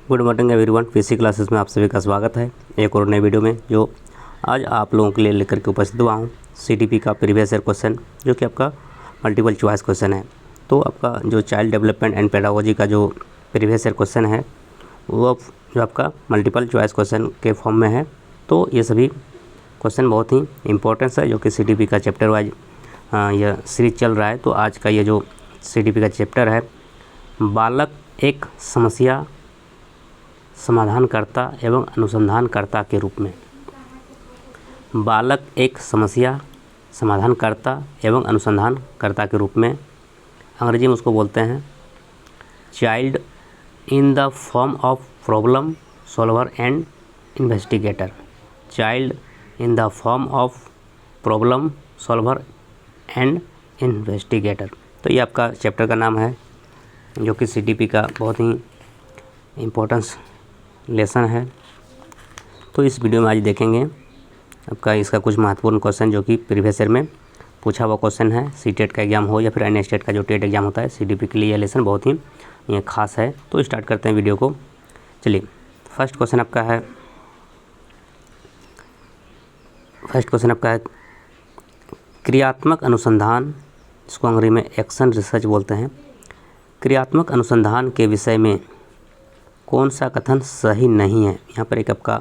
Good morning everyone. PC classes में आप सभी का स्वागत है एक और नए वीडियो में, जो आज आप लोगों के लिए लेकर के उपस्थित हुआ हूँ। सीटीपी का प्रीवियस ईयर क्वेश्चन, जो कि आपका मल्टीपल चॉइस क्वेश्चन है। तो आपका जो चाइल्ड डेवलपमेंट एंड पेडागोजी का जो प्रीवियस ईयर क्वेश्चन है, वो जो आपका मल्टीपल चॉइस क्वेश्चन के फॉर्म में है। तो ये सभी क्वेश्चन बहुत ही इंपॉर्टेंस है, जो कि सीटीपी का चैप्टर वाइज यह सीरीज चल रहा है। तो आज का ये जो सीटीपी का चैप्टर है, बालक एक समस्या समाधानकर्ता एवं अनुसंधानकर्ता के रूप में। बालक एक समस्या समाधानकर्ता एवं अनुसंधानकर्ता के रूप में, अंग्रेजी में उसको बोलते हैं child in the form of problem solver and investigator. Child in the form of problem solver and investigator. तो ये आपका चैप्टर का नाम है, जो कि सीटीपी का बहुत ही इम्पोर्टेंस लेसन है। तो इस वीडियो में आज देखेंगे आपका इसका कुछ महत्वपूर्ण क्वेश्चन, जो कि प्रीवियस ईयर में पूछा हुआ क्वेश्चन है। सीटेट का एग्जाम हो या फिर अन्य स्टेट का जो टेट एग्जाम होता है, सीटीपी के लिए यह लेसन बहुत ही ये खास है। तो स्टार्ट करते हैं वीडियो को। चलिए, फर्स्ट क्वेश्चन आपका है क्रियात्मक अनुसंधान, इसको अंग्रेजी में एक्शन रिसर्च बोलते हैं। क्रियात्मक अनुसंधान के विषय में कौन सा कथन सही नहीं है। यहाँ पर एक आपका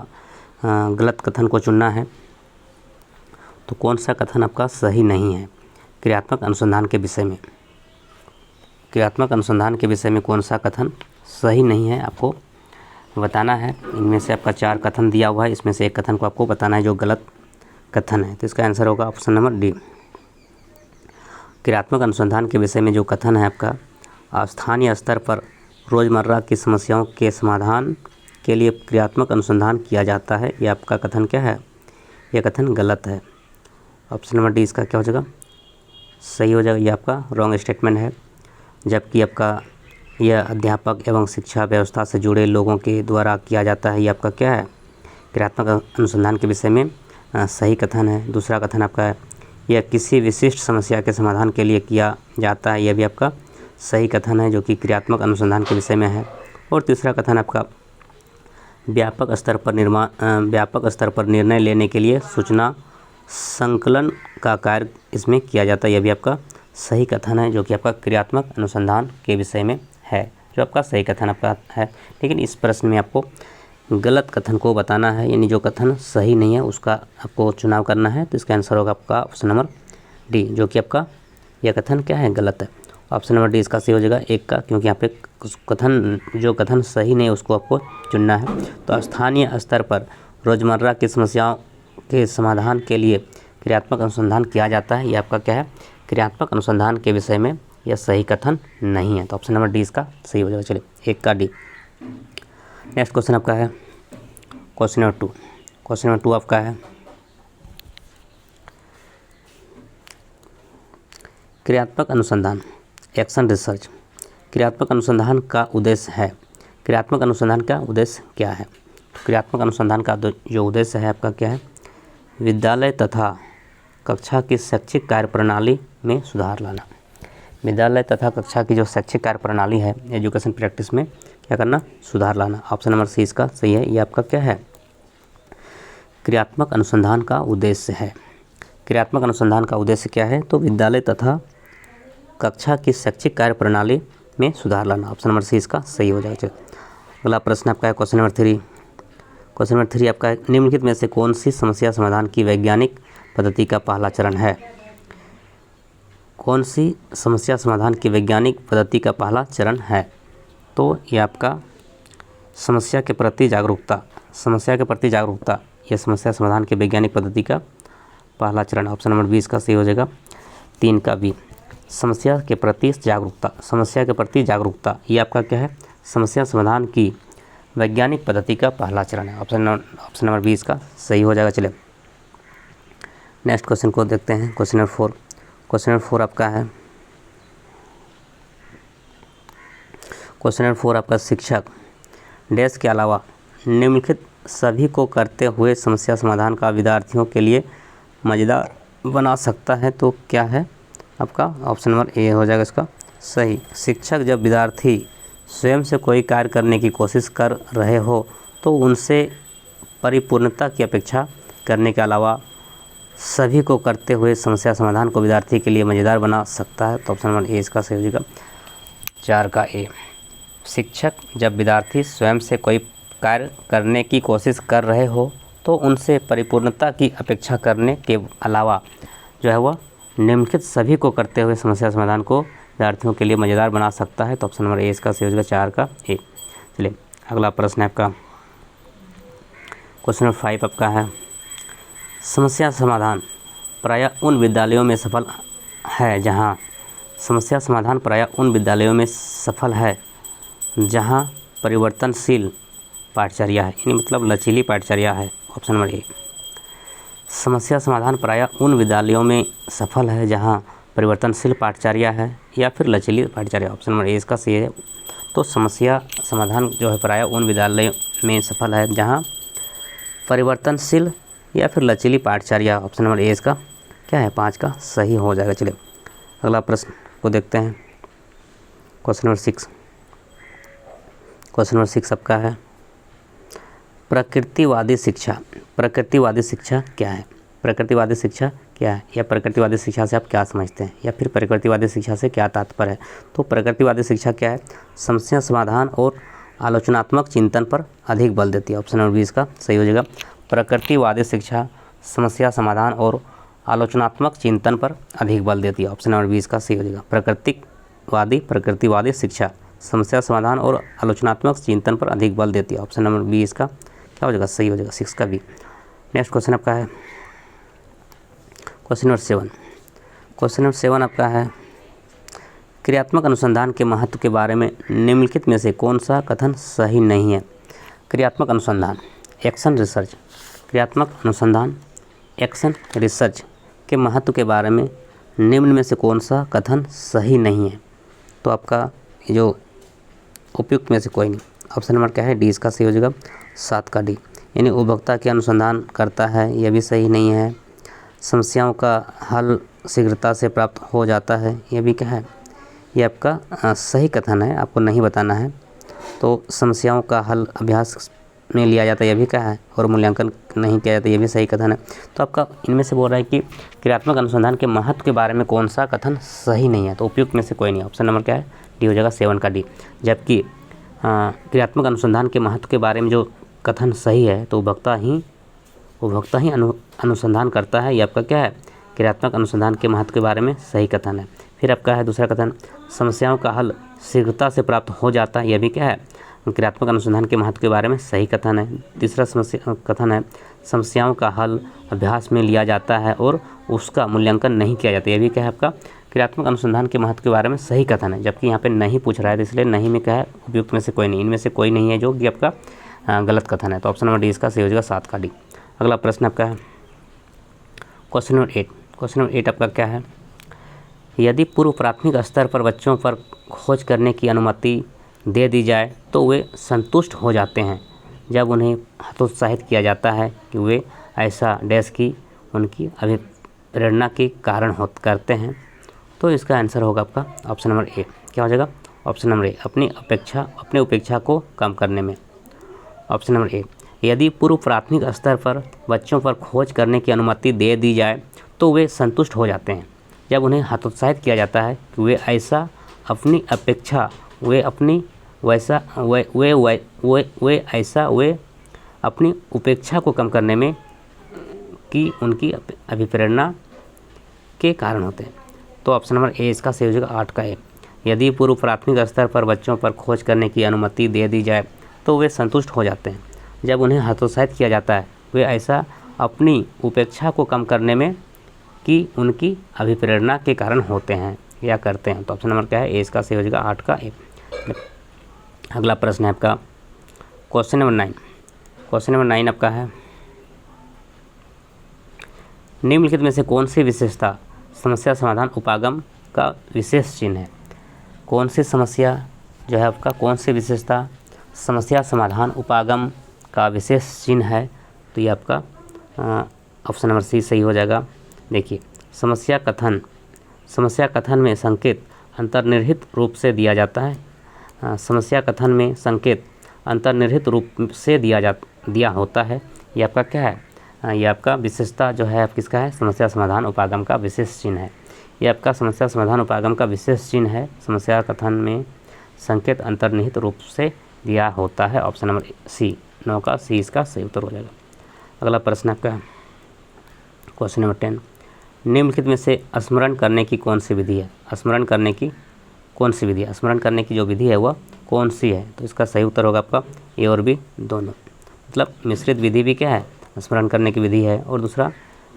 गलत कथन को चुनना है। तो कौन सा कथन आपका सही नहीं है क्रियात्मक अनुसंधान के विषय में। क्रियात्मक अनुसंधान के विषय में कौन सा कथन सही नहीं है, आपको बताना है। इनमें से आपका 4 कथन दिया हुआ है, इसमें से एक कथन को आपको बताना है जो गलत कथन है। तो इसका आंसर होगा ऑप्शन नंबर डी। क्रियात्मक अनुसंधान के विषय में जो कथन है आपका, स्थानीय स्तर पर रोज़मर्रा की समस्याओं के समाधान के लिए क्रियात्मक अनुसंधान किया जाता है, यह आपका कथन क्या है, यह कथन गलत है। ऑप्शन नंबर डी इसका क्या हो जाएगा, सही हो जाएगा। ये आपका रॉन्ग स्टेटमेंट है। जबकि आपका यह अध्यापक एवं शिक्षा व्यवस्था से जुड़े लोगों के द्वारा किया जाता है, ये आपका क्या है, क्रियात्मक अनुसंधान के विषय में सही कथन है। दूसरा कथन आपका है यह किसी विशिष्ट समस्या के समाधान के लिए किया जाता है, यह भी आपका सही कथन है, जो कि क्रियात्मक अनुसंधान के विषय में है। और तीसरा कथन आपका व्यापक स्तर पर निर्णय लेने के लिए सूचना संकलन का कार्य इसमें किया जाता है, यह भी आपका सही कथन है, जो कि आपका क्रियात्मक अनुसंधान के विषय में है, जो आपका सही कथन आपका है। लेकिन इस प्रश्न में आपको गलत कथन को बताना है, यानी जो कथन सही नहीं है उसका आपको चुनाव करना है। तो इसका आंसर होगा आपका ऑप्शन नंबर डी, जो कि आपका यह कथन क्या है, गलत है। ऑप्शन नंबर डी इसका सही हो जाएगा 1 का, क्योंकि यहाँ पे जो कथन सही नहीं है उसको आपको चुनना है। तो स्थानीय स्तर पर रोज़मर्रा की समस्याओं के समाधान के लिए क्रियात्मक अनुसंधान किया जाता है, ये आपका क्या है, क्रियात्मक अनुसंधान के विषय में यह सही कथन नहीं है। तो ऑप्शन नंबर डी इसका सही हो जाएगा। चलिए, 1 का डी। नेक्स्ट क्वेश्चन आपका है क्वेश्चन नंबर 2। क्वेश्चन नंबर 2 आपका है क्रियात्मक अनुसंधान एक्शन रिसर्च। क्रियात्मक अनुसंधान का उद्देश्य है, क्रियात्मक अनुसंधान का उद्देश्य क्या है। क्रियात्मक अनुसंधान का जो उद्देश्य है आपका क्या है, विद्यालय तथा कक्षा की शैक्षिक कार्य प्रणाली में सुधार लाना। विद्यालय तथा कक्षा की जो शैक्षिक कार्य प्रणाली है, एजुकेशन प्रैक्टिस में क्या करना, सुधार लाना। ऑप्शन नंबर सी इसका सही है। ये आपका क्या है, क्रियात्मक अनुसंधान का उद्देश्य है। क्रियात्मक अनुसंधान का उद्देश्य क्या है, तो विद्यालय तथा कक्षा की शैक्षिक कार्य प्रणाली में सुधार लाना। ऑप्शन नंबर सी इसका सही हो जाएगा। अगला प्रश्न आपका है क्वेश्चन नंबर 3। क्वेश्चन नंबर 3 आपका है निम्नलिखित में से कौन सी समस्या समाधान की वैज्ञानिक पद्धति का पहला चरण है। कौन सी समस्या समाधान की वैज्ञानिक पद्धति का पहला चरण है। तो ये आपका समस्या के प्रति जागरूकता, यह समस्या समाधान की वैज्ञानिक पद्धति का पहला चरण। ऑप्शन नंबर 20 का सही हो जाएगा। 3 का बी, समस्या के प्रति जागरूकता, ये आपका क्या है, समस्या समाधान की वैज्ञानिक पद्धति का पहला चरण है। ऑप्शन नंबर 20 का सही हो जाएगा। चलिए, नेक्स्ट क्वेश्चन को देखते हैं। Question number 4। क्वेश्चन नंबर 4 आपका है क्वेश्चन नंबर 4 आपका शिक्षक डैश के अलावा निम्नलिखित सभी को करते हुए समस्या समाधान का विद्यार्थियों के लिए मज़ेदार बना सकता है। तो क्या है आपका, ऑप्शन नंबर ए हो जाएगा इसका सही। शिक्षक जब विद्यार्थी स्वयं से कोई कार्य करने की कोशिश कर रहे हो तो उनसे परिपूर्णता की अपेक्षा करने के अलावा सभी को करते हुए समस्या समाधान को विद्यार्थी के लिए मज़ेदार बना सकता है। तो ऑप्शन नंबर ए इसका सही हो जाएगा, 4 का ए। शिक्षक जब विद्यार्थी स्वयं से कोई कार्य करने की कोशिश कर रहे हो तो उनसे परिपूर्णता की अपेक्षा करने के अलावा जो है वह निम्नलिखित सभी को करते हुए समस्या समाधान को विद्यार्थियों के लिए मज़ेदार बना सकता है। तो ऑप्शन नंबर ए इसका सही हो जाएगा, 4 का ए। चलिए अगला प्रश्न है आपका क्वेश्चन नंबर 5 आपका है, समस्या समाधान प्रायः उन विद्यालयों में सफल है जहाँ समस्या समाधान प्रायः उन विद्यालयों में सफल है जहाँ परिवर्तनशील पाठचर्या है, यानी मतलब लचीली पाठचर्या है। Option number A. समस्या समाधान प्रायः उन विद्यालयों में सफल है जहाँ परिवर्तनशील पाठचर्या है या फिर लचीली पाठचर्या। ऑप्शन नंबर ए इसका सही है। तो समस्या समाधान जो है प्रायः उन विद्यालयों में सफल है जहाँ परिवर्तनशील या फिर लचीली पाठचर्या। ऑप्शन नंबर ए इसका क्या है, 5 का सही हो जाएगा। चलिए अगला प्रश्न को देखते हैं, क्वेश्चन नंबर 6। क्वेश्चन नंबर 6 आपका है, प्रकृतिवादी शिक्षा। प्रकृतिवादी शिक्षा क्या है? प्रकृतिवादी शिक्षा क्या है या प्रकृतिवादी शिक्षा से आप क्या समझते हैं या फिर प्रकृतिवादी शिक्षा से क्या तात्पर्य है? तो प्रकृतिवादी शिक्षा क्या है? समस्या समाधान और आलोचनात्मक चिंतन पर अधिक बल देती है। ऑप्शन नंबर 20 का सही हो जाएगा। प्रकृतिवादी शिक्षा समस्या समाधान और आलोचनात्मक चिंतन पर अधिक बल देती है। ऑप्शन नंबर 20 का सही हो जाएगा। प्रकृतिवादी शिक्षा समस्या समाधान और आलोचनात्मक चिंतन पर अधिक बल देती है। ऑप्शन नंबर 20 का क्या हो जाएगा, सही हो जाएगा, 6 का भी। नेक्स्ट क्वेश्चन आपका है क्वेश्चन नंबर 7। क्वेश्चन नंबर 7 आपका है, क्रियात्मक अनुसंधान के महत्व के बारे में निम्नलिखित में से कौन सा कथन सही नहीं है? क्रियात्मक अनुसंधान, एक्शन रिसर्च, क्रियात्मक अनुसंधान एक्शन रिसर्च के महत्व के बारे में निम्न में से कौन सा कथन सही नहीं है? तो आपका जो उपयुक्त में से कोई नहीं। ऑप्शन नंबर क्या है, डी इसका सही हो जाएगा, 7 का डी। यानी उपभोक्ता के अनुसंधान करता है, यह भी सही नहीं है। समस्याओं का हल शीघ्रता से प्राप्त हो जाता है, यह भी क्या है, ये आपका सही कथन है, आपको नहीं बताना है। तो समस्याओं का हल अभ्यास में लिया जाता है, यह भी क्या है, और मूल्यांकन नहीं किया जाता, यह भी सही कथन है। तो आपका इनमें से बोल रहा है कि क्रियात्मक अनुसंधान के महत्व के बारे में कौन सा कथन सही नहीं है? तो उपयुक्त में से कोई नहीं। ऑप्शन नंबर क्या है, डी हो जाएगा, 7 का डी। जबकि क्रियात्मक अनुसंधान के महत्व के बारे में जो कथन सही है तो उपभोक्ता ही अनुसंधान करता है, ये आपका क्या है, क्रियात्मक अनुसंधान के महत्व के बारे में सही कथन है। फिर आपका है दूसरा कथन, समस्याओं का हल शीघ्रता से प्राप्त हो जाता है, यह भी क्या है, क्रियात्मक अनुसंधान के महत्व के बारे में सही कथन है। तीसरा कथन है, समस्याओं का हल अभ्यास में लिया जाता है और उसका मूल्यांकन नहीं किया जाता, यह भी क्या है, आपका क्रियात्मक अनुसंधान के महत्व के बारे में सही कथन है। जबकि यहाँ पे नहीं पूछ रहा है, तो इसलिए नहीं में क्या है, उपयुक्त में से कोई नहीं, इनमें से कोई नहीं है जो कि आपका गलत कथन है। तो ऑप्शन नंबर डी इसका सही हो जाएगा, 7 का डी। अगला प्रश्न आपका है क्वेश्चन नंबर 8। क्वेश्चन नंबर 8 आपका क्या है, यदि पूर्व प्राथमिक स्तर पर बच्चों पर खोज करने की अनुमति दे दी जाए तो वे संतुष्ट हो जाते हैं जब उन्हें हतोत्साहित किया जाता है कि वे ऐसा डैश की उनकी अभिप्रेरणा के कारण करते हैं। तो इसका आंसर होगा आपका ऑप्शन नंबर ए। क्या हो जाएगा, ऑप्शन नंबर ए, अपनी उपेक्षा को कम करने में। ऑप्शन नंबर ए, यदि पूर्व प्राथमिक स्तर पर बच्चों पर खोज करने की अनुमति दे दी जाए तो वे संतुष्ट हो जाते हैं जब उन्हें हतोत्साहित किया जाता है कि वे ऐसा अपनी अपेक्षा वे अपनी वैसा वे ऐसा वे अपनी उपेक्षा को कम करने में कि उनकी अभिप्रेरणा के कारण होते हैं। तो ऑप्शन नंबर ए इसका सही हो जाएगा, 8 का ए। यदि पूर्व प्राथमिक स्तर पर बच्चों पर खोज करने की अनुमति दे दी जाए तो वे संतुष्ट हो जाते हैं जब उन्हें हतोत्साहित किया जाता है वे ऐसा अपनी उपेक्षा को कम करने में कि उनकी अभिप्रेरणा के कारण होते हैं या करते हैं। तो ऑप्शन नंबर क्या है, ए इसका सही हो जाएगा, 8 का ए। अगला प्रश्न है आपका क्वेश्चन नंबर 9। क्वेश्चन नंबर 9 आपका है, निम्नलिखित में से कौन सी विशेषता समस्या समाधान उपागम का विशेष चिन्ह है? कौन सी समस्या जो है आपका, कौन सी विशेषता समस्या समाधान उपागम का विशेष चिन्ह है? तो ये आपका ऑप्शन नंबर सी सही हो जाएगा। देखिए, समस्या कथन में संकेत अंतर्निहित रूप से दिया जाता है। समस्या कथन में संकेत अंतर्निहित रूप से दिया होता है। ये आपका क्या है, ये आपका विशेषता जो है आप किसका है, समस्या समाधान उपागम का विशेष चिन्ह है। ये आपका समस्या समाधान उपागम का विशेष चिन्ह है। समस्या कथन में संकेत अंतर्निहित रूप से दिया होता है। ऑप्शन नंबर सी, 9 का सी इसका सही उत्तर हो जाएगा। अगला प्रश्न आपका क्वेश्चन नंबर 10, निम्नलिखित में से स्मरण करने की कौन सी विधि है। स्मरण करने की कौन सी विधि है, स्मरण करने की जो विधि है वह कौन सी है। तो इसका सही उत्तर होगा आपका ए और बी दोनों। मतलब मिश्रित विधि भी क्या है, स्मरण करने की विधि है, और दूसरा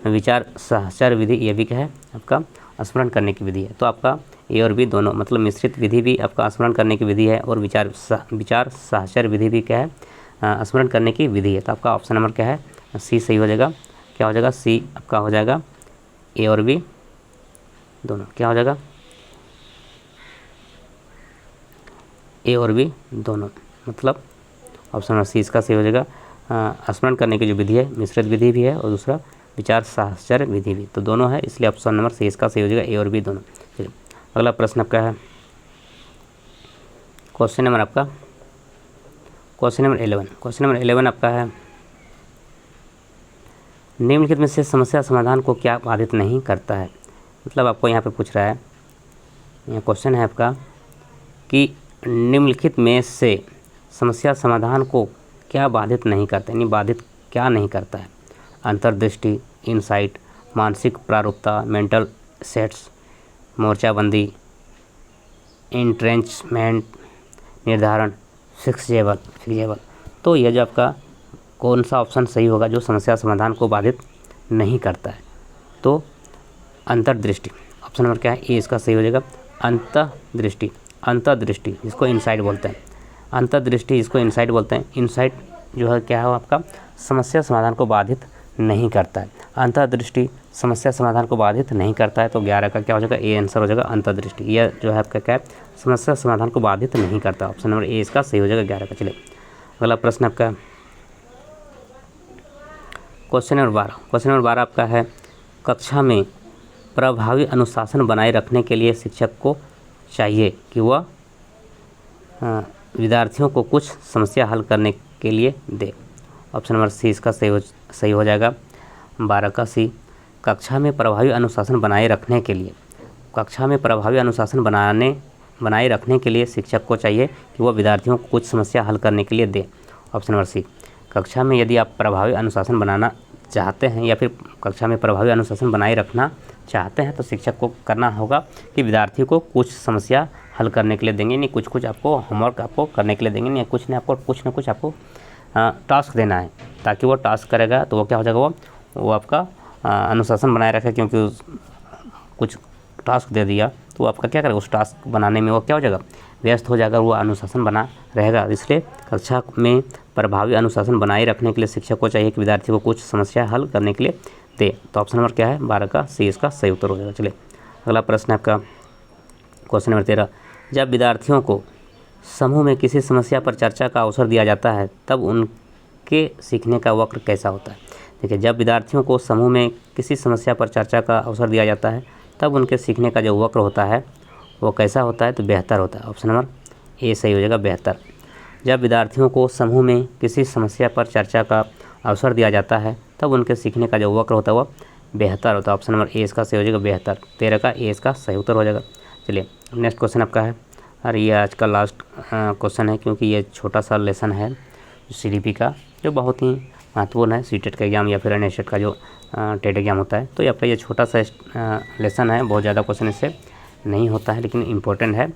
विचार सहचर विधि, ये भी क्या है आपका स्मरण करने की विधि है। तो आपका ए और बी दोनों, मतलब मिश्रित विधि भी आपका स्मरण करने की विधि है, और विचार सहचर विधि भी क्या है, स्मरण करने की विधि है। तो आपका ऑप्शन नंबर क्या है, सी सही हो जाएगा। क्या हो जाएगा, सी आपका हो जाएगा ए और बी दोनों। क्या हो जाएगा, ए और बी दोनों, मतलब ऑप्शन नंबर सी इसका सही हो जाएगा। स्मरण करने की जो विधि है मिश्रित विधि भी है, और दूसरा विचार सहचर विधि भी, तो दोनों है, इसलिए ऑप्शन नंबर सी इसका सही हो जाएगा, ए और बी दोनों। चलिए अगला प्रश्न आपका है क्वेश्चन नंबर 11। क्वेश्चन नंबर 11 आपका है, निम्नलिखित में से समस्या समाधान को क्या बाधित नहीं करता है। मतलब आपको यहाँ पे पूछ रहा है, यह क्वेश्चन है आपका कि निम्नलिखित में से समस्या समाधान को क्या बाधित नहीं करता, यानी बाधित क्या नहीं करता है। अंतर्दृष्टि, इनसाइट, मानसिक प्रारूपता, मेंटल सेट्स, मोर्चाबंदी, इंट्रेंचमेंट, निर्धारण, फिक्सेबल। तो यह जो आपका कौन सा ऑप्शन सही होगा जो समस्या समाधान को बाधित नहीं करता है। तो अंतर्दृष्टि, ऑप्शन नंबर क्या है, ए इसका सही हो जाएगा। अंतर्दृष्टि जिसको इनसाइट बोलते हैं, अंतर्दृष्टि जिसको इनसाइट बोलते हैं, इनसाइट जो है क्या है आपका समस्या समाधान को बाधित नहीं करता है। अंतर्दृष्टि समस्या समाधान को बाधित नहीं करता है, तो 11 का क्या हो जाएगा, ए आंसर हो जाएगा अंतर्दृष्टि। यह जो है आपका क्या है, समस्या समाधान को बाधित नहीं करता। ऑप्शन नंबर ए इसका सही हो जाएगा 11 का। चलिए अगला प्रश्न आपका क्वेश्चन नंबर 12। क्वेश्चन नंबर 12 आपका है, कक्षा में प्रभावी अनुशासन बनाए रखने के लिए शिक्षक को चाहिए कि वह विद्यार्थियों को कुछ समस्या हल करने के लिए दे। ऑप्शन नंबर सी इसका सही हो जाएगा, 12 का सी। कक्षा में प्रभावी अनुशासन बनाए रखने के लिए, कक्षा में प्रभावी अनुशासन बनाए रखने के लिए शिक्षक को चाहिए कि वह विद्यार्थियों को कुछ समस्या हल करने के लिए दे। ऑप्शन नंबर सी, कक्षा में यदि आप प्रभावी अनुशासन बनाना चाहते हैं या फिर कक्षा में प्रभावी अनुशासन बनाए रखना चाहते हैं तो शिक्षक को करना होगा कि विद्यार्थी को कुछ समस्या हल करने के लिए देंगे, नहीं कुछ आपको होमवर्क आपको करने के लिए देंगे, नहीं कुछ न कुछ आपको टास्क देना है, ताकि वो टास्क करेगा तो वो क्या हो जाएगा, वो आपका अनुशासन बनाए रखे, क्योंकि कुछ टास्क दे दिया तो वो आपका क्या करेगा, उस टास्क बनाने में वो क्या हो जाएगा, व्यस्त हो जाएगा, वो अनुशासन बना रहेगा। इसलिए कक्षा में प्रभावी अनुशासन बनाए रखने के लिए शिक्षक को चाहिए कि विद्यार्थी को कुछ समस्या हल करने के लिए दे। तो ऑप्शन नंबर क्या है, 12 का सी इसका सही उत्तर हो जाएगा। चलिए अगला प्रश्न आपका क्वेश्चन नंबर 13, जब विद्यार्थियों को समूह में किसी समस्या पर चर्चा का अवसर दिया जाता है तब उनके सीखने का वक्र कैसा होता है। देखिए, जब विद्यार्थियों को समूह में किसी समस्या पर चर्चा का अवसर दिया जाता है तब उनके सीखने का जो वक्र होता है वो कैसा होता है, तो बेहतर होता है। ऑप्शन नंबर ए सही हो जाएगा, बेहतर। जब विद्यार्थियों को समूह में किसी समस्या पर चर्चा का अवसर दिया जाता है तब उनके सीखने का जो वक्र होता है वो बेहतर होता है। ऑप्शन नंबर ए इसका सही हो जाएगा, बेहतर। 13 का ए इसका सही उत्तर हो जाएगा। चलिए नेक्स्ट क्वेश्चन आपका है, और ये आज का लास्ट क्वेश्चन है, क्योंकि ये छोटा सा लेसन है CDP का, जो बहुत ही महत्वपूर्ण है सीटेट का एग्ज़ाम या फिर NSET का जो टेट एग्ज़ाम होता है। तो ये आपका ये छोटा सा लेसन है, बहुत ज़्यादा क्वेश्चन इससे नहीं होता है, लेकिन इम्पोर्टेंट है।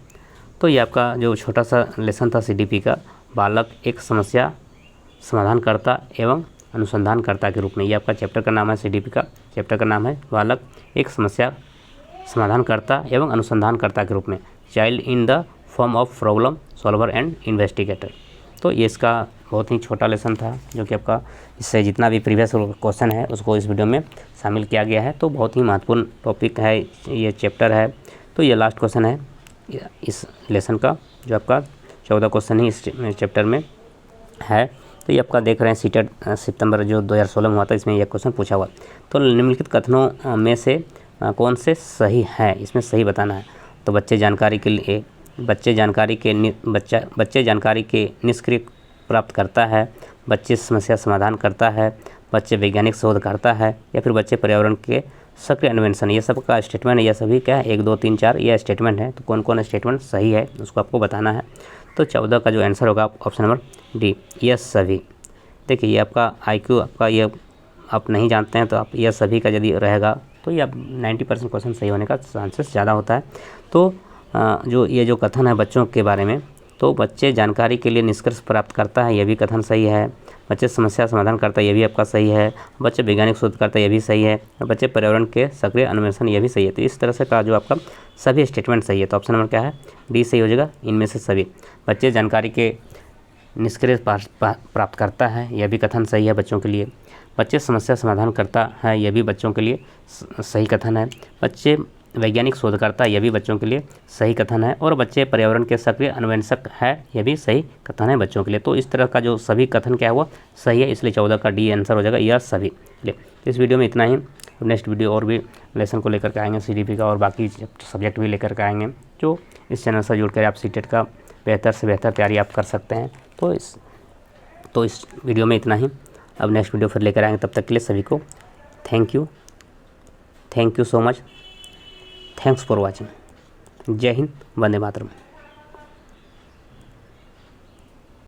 तो ये आपका जो छोटा सा लेसन था CDP का, बालक एक समस्या समाधानकर्ता एवं अनुसंधानकर्ता के रूप में, ये आपका चैप्टर का नाम है। CDP का चैप्टर का नाम है बालक एक समस्या समाधानकर्ता एवं अनुसंधानकर्ता के रूप में, child in the form of problem solver and investigator. तो ये इसका बहुत ही छोटा लेसन था, जो कि आपका इससे जितना भी प्रीवियस क्वेश्चन है उसको इस वीडियो में शामिल किया गया है। तो बहुत ही महत्वपूर्ण टॉपिक है, ये चैप्टर है। तो ये लास्ट क्वेश्चन है इस लेसन का, जो आपका 14 क्वेश्चन ही इस चैप्टर में है। तो ये आपका देख रहे हैं सीटेट सितंबर जो 2016 में हुआ था, इसमें यह क्वेश्चन पूछा हुआ। तो निम्नलिखित कथनों में से कौन से सही है, इसमें सही बताना है। तो बच्चे जानकारी के लिए बच्चे जानकारी के निष्क्रिय प्राप्त करता है, बच्चे समस्या समाधान करता है, बच्चे वैज्ञानिक शोध करता है, या फिर बच्चे पर्यावरण के सक्रिय अन्वेषण। ये सब का स्टेटमेंट है, ये सभी क्या है 1 2 3 4 ये स्टेटमेंट है। तो कौन कौन स्टेटमेंट सही है उसको आपको बताना है। तो 14 का जो आंसर होगा ऑप्शन नंबर डी, यह सभी। देखिए ये आपका IQ आपका ये आप नहीं जानते हैं तो आप यह सभी का यदि रहेगा तो ये आप 90% क्वेश्चन सही होने का चांसेस ज़्यादा होता है। तो जो ये जो कथन है बच्चों के बारे में, तो बच्चे जानकारी के लिए निष्कर्ष प्राप्त करता है, यह भी कथन सही है। बच्चे समस्या समाधान करता है, ये भी आपका सही है। बच्चे वैज्ञानिक शोध करता है, ये भी सही है। और बच्चे पर्यावरण के सक्रिय अन्वेषण, ये भी सही है। तो इस तरह से का जो आपका सभी स्टेटमेंट सही है। तो ऑप्शन नंबर क्या है, डी सही हो जाएगा इनमें से सभी। बच्चे जानकारी के निष्क्रिय प्राप्त करता है, यह भी कथन सही है बच्चों के लिए। बच्चे समस्या समाधान करता है, यह भी बच्चों के लिए सही कथन है। बच्चे वैज्ञानिक शोध करता है, यह भी बच्चों के लिए सही कथन है। और बच्चे पर्यावरण के सक्रिय अन्वेषक है, यह भी सही कथन है बच्चों के लिए। तो इस तरह का जो सभी कथन क्या है वो सही है, इसलिए 14 का डी आंसर हो जाएगा यह सभी। चलिए इस वीडियो में इतना ही। नेक्स्ट वीडियो और भी लेसन को लेकर के आएंगे, CDP का और बाकी सब्जेक्ट भी लेकर के आएंगे, जो इस चैनल से जुड़ कर आप सीटेट का बेहतर से बेहतर तैयारी आप कर सकते हैं। तो इस वीडियो में इतना ही। अब नेक्स्ट वीडियो फिर लेकर आएंगे, तब तक के लिए सभी को thank you so much. Thanks for watching. जय हिंद, वंदे मातरम।